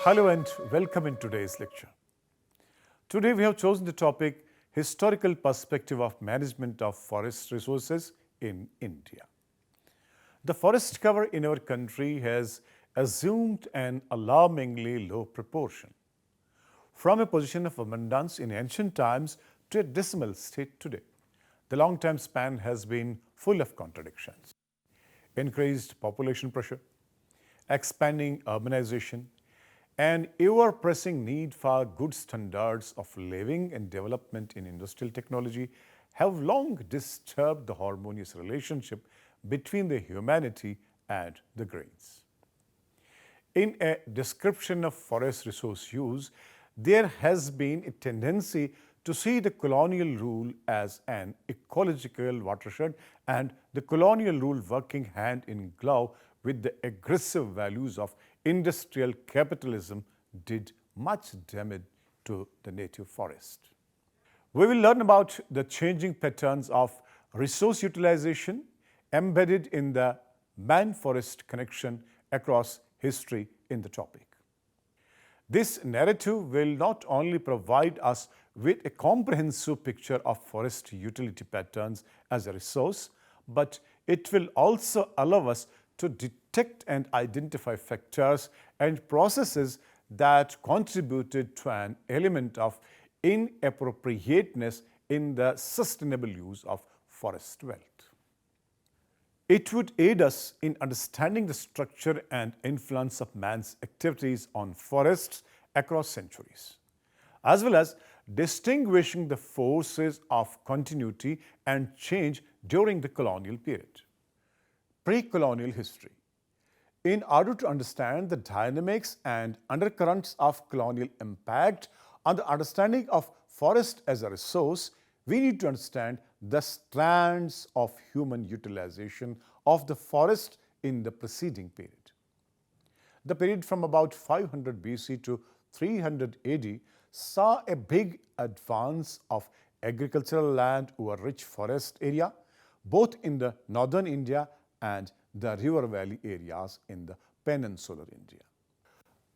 Hello and welcome in today's lecture. Today we have chosen the topic Historical Perspective of Management of Forest Resources in India. The forest cover in our country has assumed an alarmingly low proportion, from a position of abundance in ancient times to a dismal state today. The long time span has been full of contradictions. Increased population pressure, expanding urbanization, and ever-pressing need for good standards of living and development in industrial technology have long disturbed the harmonious relationship between the humanity and the greens. In a description of forest resource use, there has been a tendency to see the colonial rule as an ecological watershed and the colonial rule working hand in glove with the aggressive values of industrial capitalism did much damage to the native forest. We will learn about the changing patterns of resource utilization embedded in the man-forest connection across history in the topic. This narrative will not only provide us with a comprehensive picture of forest utility patterns as a resource, but it will also allow us to detect and identify factors and processes that contributed to an element of inappropriateness in the sustainable use of forest wealth. It would aid us in understanding the structure and influence of man's activities on forests across centuries, as well as distinguishing the forces of continuity and change during the colonial period. Pre-colonial history. In order to understand the dynamics and undercurrents of colonial impact on the understanding of forest as a resource, we need to understand the strands of human utilization of the forest in the preceding period. The period from about 500 BC to 300 AD saw a big advance of agricultural land over rich forest area, both in the northern India and the river valley areas in the peninsular India.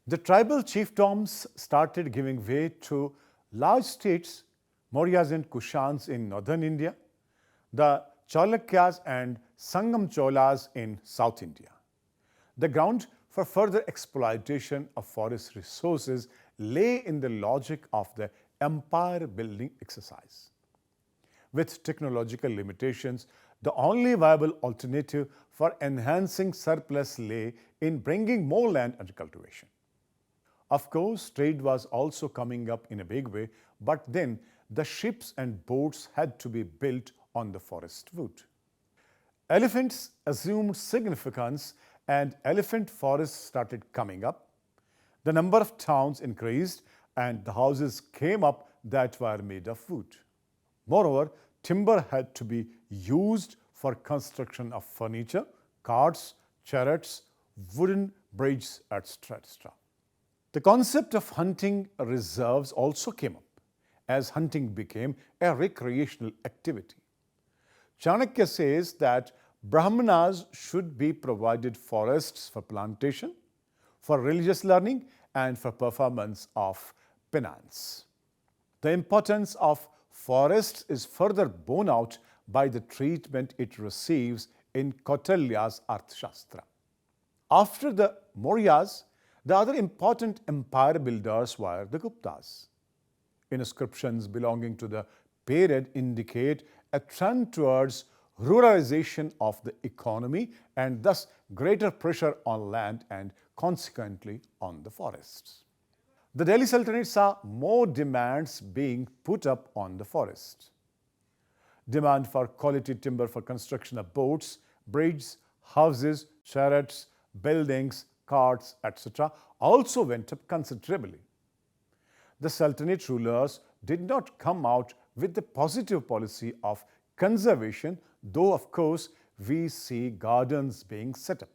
The tribal chiefdoms started giving way to large states, Mauryas and Kushans in northern India, the Chalukyas and Sangam Cholas in South India. The ground for further exploitation of forest resources lay in the logic of the empire building exercise. With technological limitations, the only viable alternative for enhancing surplus lay in bringing more land under cultivation. Of course, trade was also coming up in a big way, but then the ships and boats had to be built on the forest wood. Elephants assumed significance and elephant forests started coming up. The number of towns increased and the houses came up that were made of wood. Moreover, timber had to be used for construction of furniture, carts, chariots, wooden bridges, etc. The concept of hunting reserves also came up, as hunting became a recreational activity. Chanakya says that Brahmanas should be provided forests for plantation, for religious learning, and for performance of penance. The importance of forests is further borne out by the treatment it receives in Kautilya's Arthashastra. After the Mauryas, the other important empire builders were the Guptas. Inscriptions belonging to the period indicate a trend towards ruralization of the economy and thus greater pressure on land and consequently on the forests. The Delhi Sultanate saw more demands being put up on the forest. Demand for quality timber for construction of boats, bridges, houses, chariots, buildings, carts, etc. also went up considerably. The Sultanate rulers did not come out with the positive policy of conservation, though of course we see gardens being set up.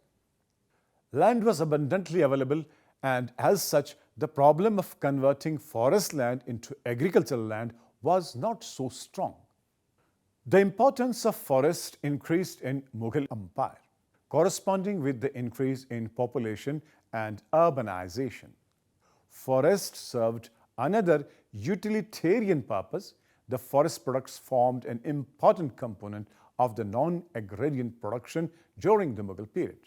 Land was abundantly available and as such the problem of converting forest land into agricultural land was not so strong. The importance of forest increased in Mughal Empire, corresponding with the increase in population and urbanization. Forest served another utilitarian purpose. The forest products formed an important component of the non-agrarian production during the Mughal period.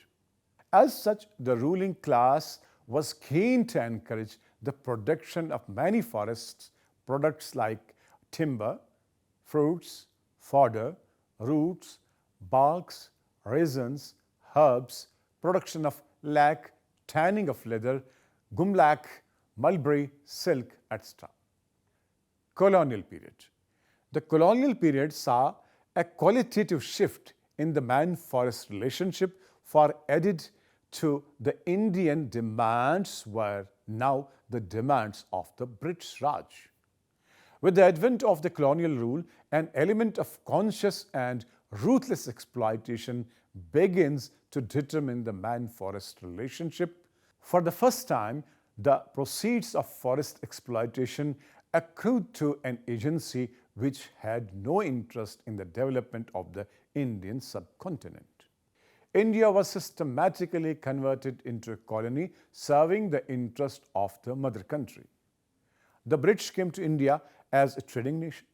As such, the ruling class was keen to encourage the production of many forest products like timber, fruits, fodder, roots, barks, resins, herbs, production of lac, tanning of leather, gumlac, mulberry, silk, etc. Colonial period. The colonial period saw a qualitative shift in the man-forest relationship, for added to the Indian demands were now the demands of the British Raj. With the advent of the colonial rule, an element of conscious and ruthless exploitation begins to determine the man-forest relationship. For the first time, the proceeds of forest exploitation accrued to an agency which had no interest in the development of the Indian subcontinent. India was systematically converted into a colony serving the interest of the mother country. The British came to India as a trading nation.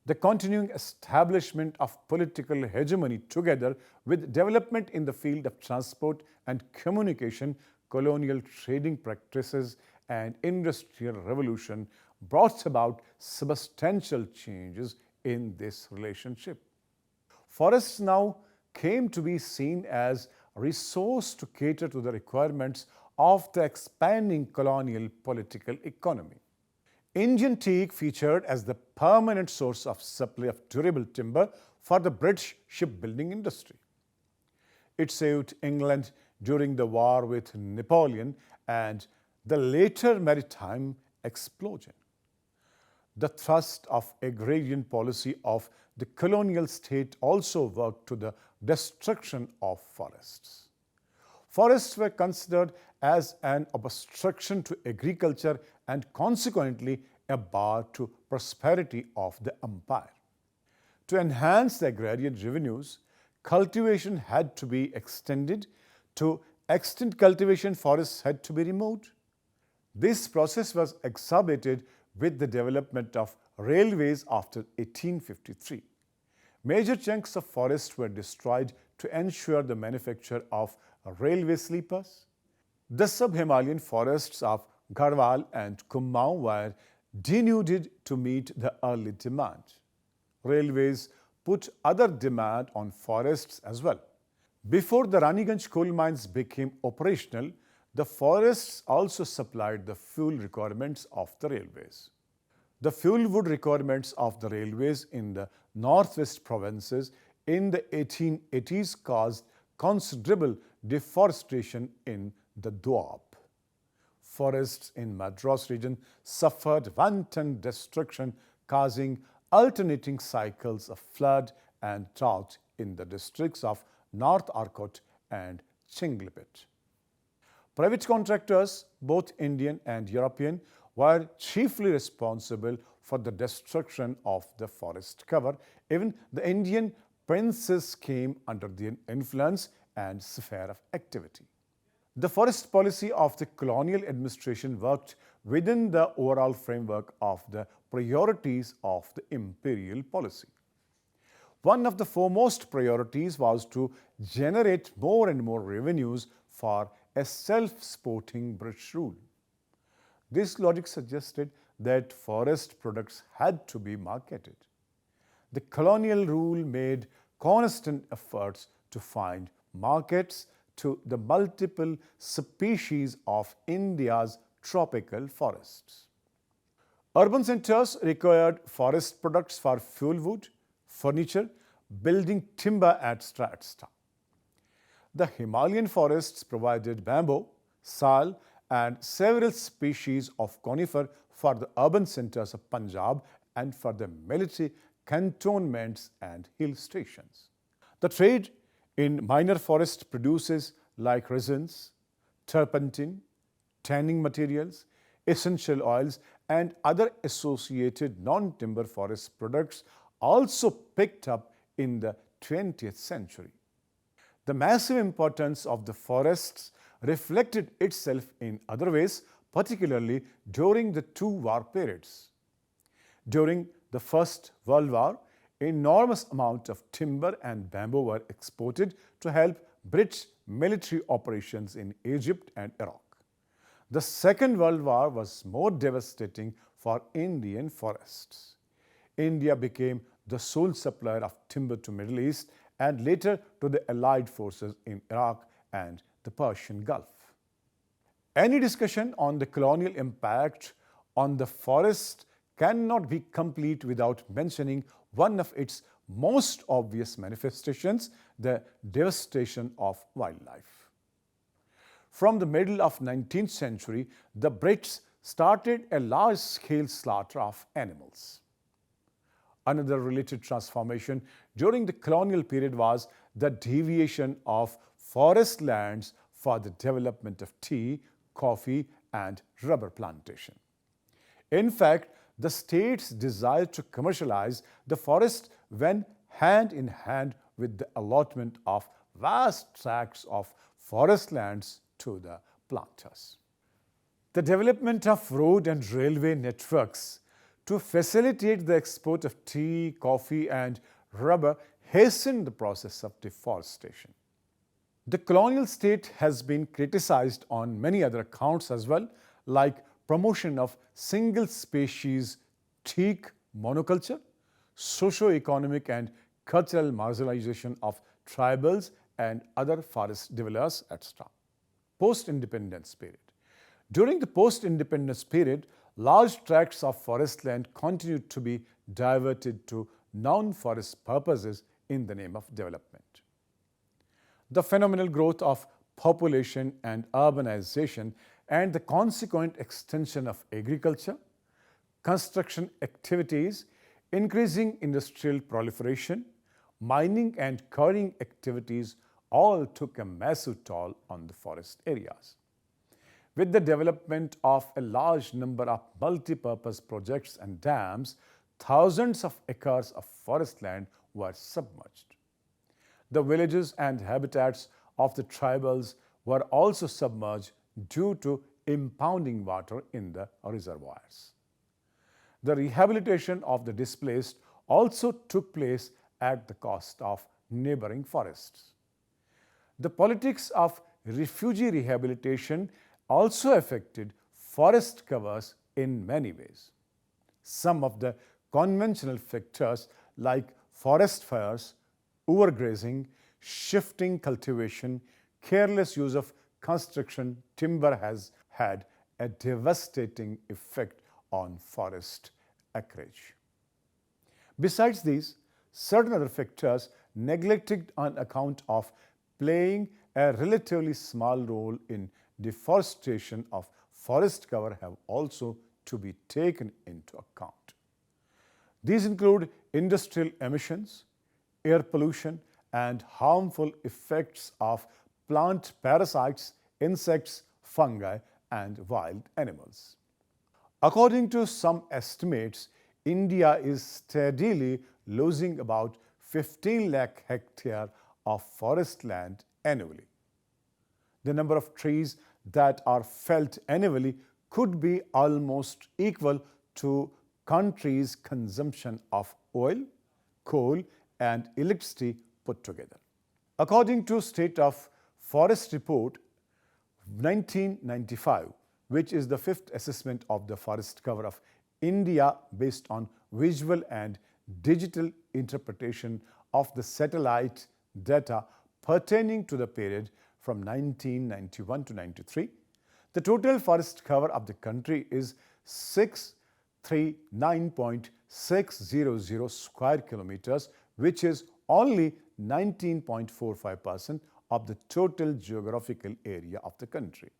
The continuing establishment of political hegemony together with development in the field of transport and communication, colonial trading practices and industrial revolution brought about substantial changes in this relationship. Forests now came to be seen as a resource to cater to the requirements of the expanding colonial political economy. Indian teak featured as the permanent source of supply of durable timber for the British shipbuilding industry. It saved England during the war with Napoleon and the later maritime explosion. The thrust of agrarian policy of the colonial state also worked to the destruction of forests. Forests were considered as an obstruction to agriculture and consequently a bar to prosperity of the empire. To enhance the agrarian revenues, cultivation had to be extended. To extend cultivation, forests had to be removed. This process was exacerbated with the development of railways after 1853. Major chunks of forest were destroyed to ensure the manufacture of railway sleepers. The sub-Himalayan forests of Garhwal and Kumaon were denuded to meet the early demand. Railways put other demand on forests as well. Before the Raniganj coal mines became operational, the forests also supplied the fuel requirements of the railways. The fuel wood requirements of the railways in the northwest provinces in the 1880s caused considerable deforestation in the Doab. Forests in Madras region suffered wanton destruction, causing alternating cycles of flood and drought in the districts of North Arcot and Chinglipet. Private contractors, both Indian and European, were chiefly responsible for the destruction of the forest cover. Even the Indian princes came under the influence and sphere of activity. The forest policy of the colonial administration worked within the overall framework of the priorities of the imperial policy. One of the foremost priorities was to generate more and more revenues for a self-supporting British rule. This logic suggested that forest products had to be marketed. The colonial rule made constant efforts to find markets to the multiple species of India's tropical forests. Urban centers required forest products for fuel wood, furniture, building timber, etc. The Himalayan forests provided bamboo, sal, and several species of conifer for the urban centers of Punjab and for the military cantonments and hill stations. The trade in minor forest produces like resins, turpentine, tanning materials, essential oils, and other associated non-timber forest products also picked up in the 20th century. The massive importance of the forests reflected itself in other ways, particularly during the two war periods. During the First World War, enormous amount of timber and bamboo were exported to help British military operations in Egypt and Iraq. The Second World War was more devastating for Indian forests. India became the sole supplier of timber to Middle East and later to the Allied forces in Iraq and the Persian Gulf. Any discussion on the colonial impact on the forest cannot be complete without mentioning one of its most obvious manifestations, the devastation of wildlife. From the middle of 19th century, the Brits started a large-scale slaughter of animals. Another related transformation during the colonial period was the deviation of forest lands for the development of tea, coffee, and rubber plantation. In fact, the states desired to commercialize the forest went hand in hand with the allotment of vast tracts of forest lands to the planters. The development of road and railway networks to facilitate the export of tea, coffee, and rubber hastened the process of deforestation. The colonial state has been criticized on many other accounts as well, like promotion of single species teak monoculture, socio-economic and cultural marginalization of tribals and other forest dwellers, etc. Post-independence period. During the post-independence period, large tracts of forest land continued to be diverted to non-forest purposes in the name of development. The phenomenal growth of population and urbanization and the consequent extension of agriculture, construction activities, increasing industrial proliferation, mining and quarrying activities all took a massive toll on the forest areas. With the development of a large number of multi-purpose projects and dams, thousands of acres of forest land were submerged. The villages and habitats of the tribals were also submerged due to impounding water in the reservoirs. The rehabilitation of the displaced also took place at the cost of neighboring forests. The politics of refugee rehabilitation also affected forest covers in many ways. Some of the conventional factors like forest fires, overgrazing, shifting cultivation, careless use of construction timber has had a devastating effect on forest acreage. Besides these, certain other factors neglected on account of playing a relatively small role in deforestation of forest cover have also to be taken into account. These include industrial emissions, air pollution, and harmful effects of plant parasites, insects, fungi, and wild animals. According to some estimates, India is steadily losing about 15 lakh hectares of forest land annually. The number of trees that are felled annually could be almost equal to country's consumption of oil, coal, and electricity put together. According to State of Forest Report 1995, which is the fifth assessment of the forest cover of India based on visual and digital interpretation of the satellite data pertaining to the period from 1991 to 93, the total forest cover of the country is 639.600 square kilometers, which is only 19.45% of the total geographical area of the country.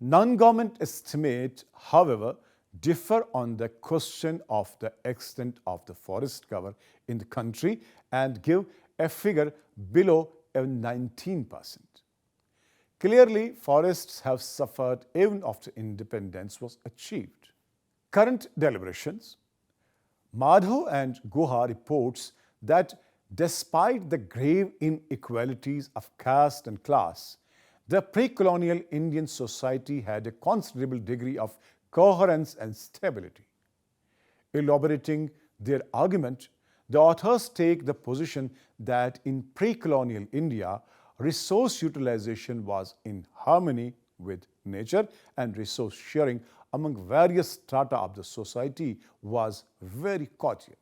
Non-government estimates, however, differ on the question of the extent of the forest cover in the country and give a figure below 19%. Clearly, forests have suffered even after independence was achieved. Current deliberations. Madhav and Guha reports that despite the grave inequalities of caste and class, The pre-colonial Indian society had a considerable degree of coherence and stability. Elaborating their argument, the authors take the position that in pre-colonial India, resource utilization was in harmony with nature and resource sharing among various strata of the society was very cordial.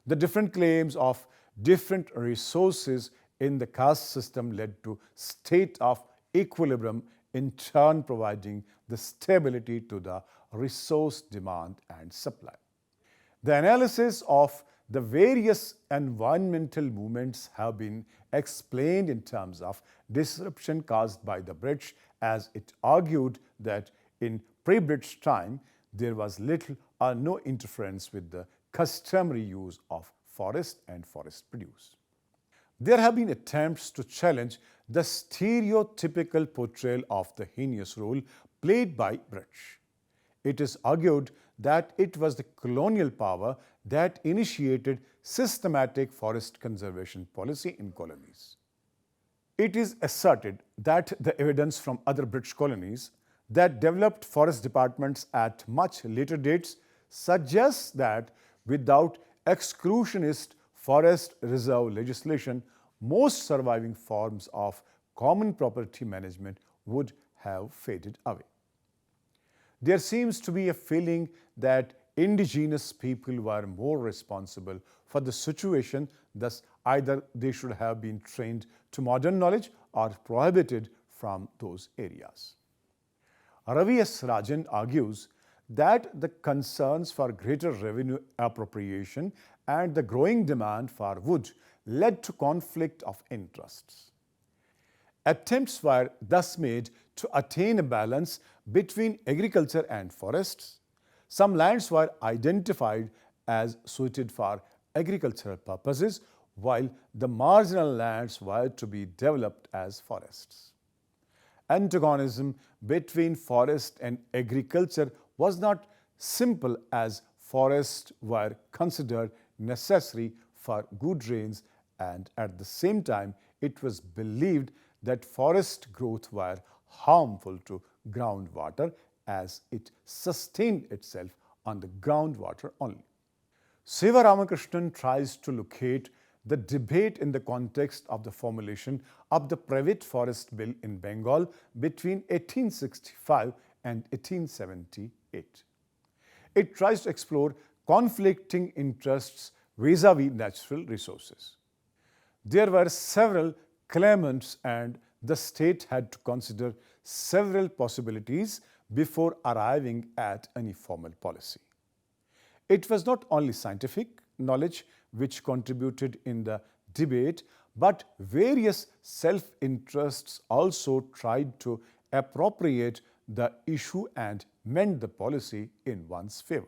The different claims of different resources in the caste system led to state of equilibrium, in turn providing the stability to the resource demand and supply. The analysis of the various environmental movements have been explained in terms of disruption caused by the British, as it argued that in pre-British time there was little or no interference with the customary use of forest and forest produce. There have been attempts to challenge the stereotypical portrayal of the heinous role played by British. It is argued that it was the colonial power that initiated systematic forest conservation policy in colonies. It is asserted that the evidence from other British colonies that developed forest departments at much later dates suggests that without exclusionist forest reserve legislation, most surviving forms of common property management would have faded away. There seems to be a feeling that indigenous people were more responsible for the situation, thus either they should have been trained to modern knowledge or prohibited from those areas. Ravi S. Rajan argues that the concerns for greater revenue appropriation and the growing demand for wood led to conflict of interests. Attempts were thus made to attain a balance between agriculture and forests. Some lands were identified as suited for agricultural purposes, while the marginal lands were to be developed as forests. Antagonism between forest and agriculture was not simple, as forests were considered necessary for good rains, and at the same time it was believed that forest growth were harmful to groundwater, as it sustained itself on the groundwater only. Siva Ramakrishnan tries to locate the debate in the context of the formulation of the Private Forest Bill in Bengal between 1865 and 1878. It tries to explore conflicting interests vis-à-vis natural resources. There were several claimants, and the state had to consider several possibilities before arriving at any formal policy. It was not only scientific knowledge which contributed in the debate, but various self-interests also tried to appropriate the issue and mend the policy in one's favor.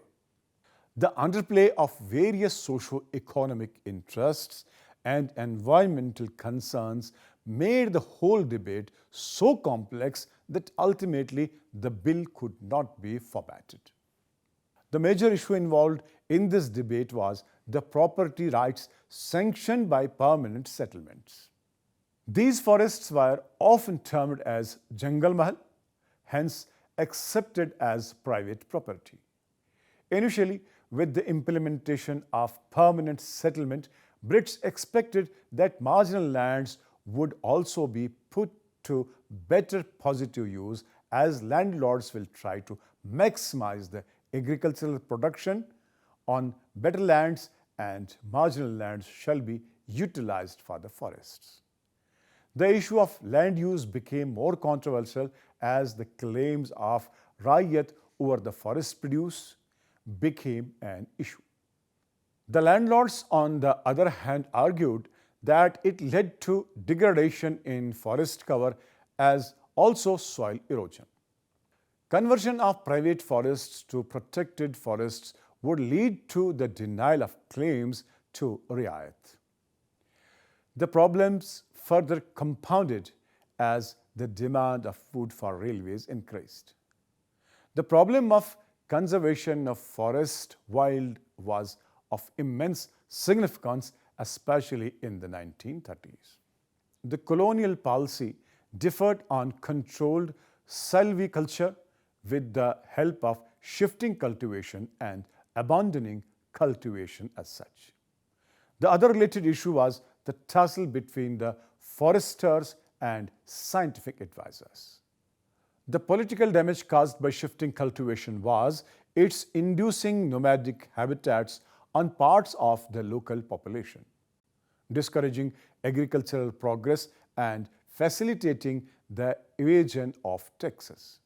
The underplay of various socio-economic interests and environmental concerns made the whole debate so complex that ultimately the bill could not be formatted. The major issue involved in this debate was the property rights sanctioned by permanent settlements. These forests were often termed as Jangal Mahal, hence accepted as private property. Initially, with the implementation of permanent settlement, Brits expected that marginal lands would also be put to better positive use, as landlords will try to maximize the agricultural production on better lands and marginal lands shall be utilized for the forests. The issue of land use became more controversial as the claims of Raiyat over the forest produce became an issue. The landlords, on the other hand, argued that it led to degradation in forest cover as also soil erosion. Conversion of private forests to protected forests would lead to the denial of claims to riayat. The problems further compounded as the demand of wood for railways increased. The problem of conservation of forest wild was of immense significance, especially in the 1930s. The colonial policy differed on controlled silviculture with the help of shifting cultivation and abandoning cultivation as such. The other related issue was the tussle between the foresters and scientific advisors. The political damage caused by shifting cultivation was its inducing nomadic habitats on parts of the local population, discouraging agricultural progress and facilitating the evasion of taxes.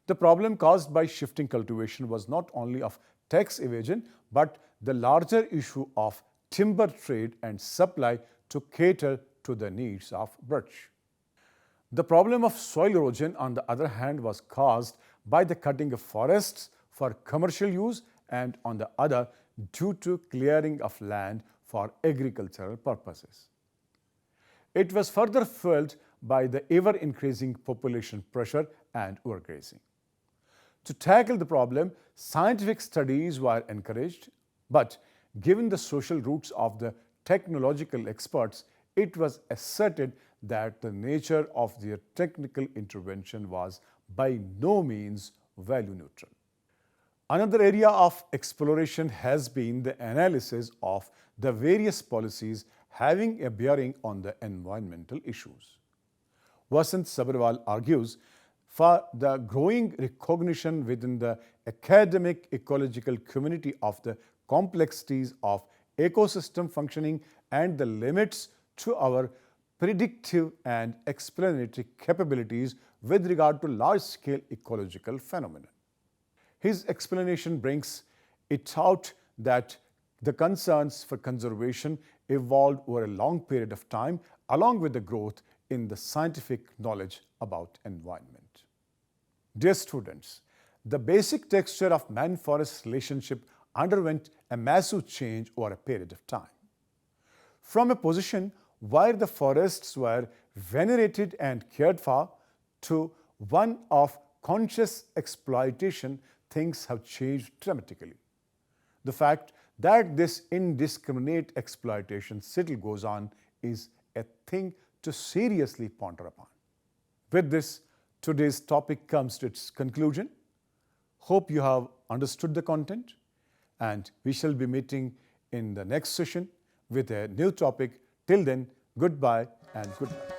The problem caused by shifting cultivation was not only of tax evasion but the larger issue of timber trade and supply to cater to the needs of birch. The problem of soil erosion, on the other hand, was caused by the cutting of forests for commercial use and, on the other, due to clearing of land for agricultural purposes. It was further fueled by the ever-increasing population pressure and overgrazing. To tackle the problem, scientific studies were encouraged, but given the social roots of the technological experts, it was asserted that the nature of their technical intervention was by no means value neutral. Another area of exploration has been the analysis of the various policies having a bearing on the environmental issues. Vasant Sabharwal argues for the growing recognition within the academic ecological community of the complexities of ecosystem functioning and the limits to our predictive and explanatory capabilities with regard to large-scale ecological phenomena. His explanation brings it out that the concerns for conservation evolved over a long period of time along with the growth in the scientific knowledge about environment. Dear students, the basic texture of man-forest relationship underwent a massive change over a period of time. From a position where the forests were venerated and cared for to one of conscious exploitation, things have changed dramatically. The fact that this indiscriminate exploitation still goes on is a thing to seriously ponder upon. With this, today's topic comes to its conclusion. Hope you have understood the content, and we shall be meeting in the next session with a new topic. Till then, goodbye and good night.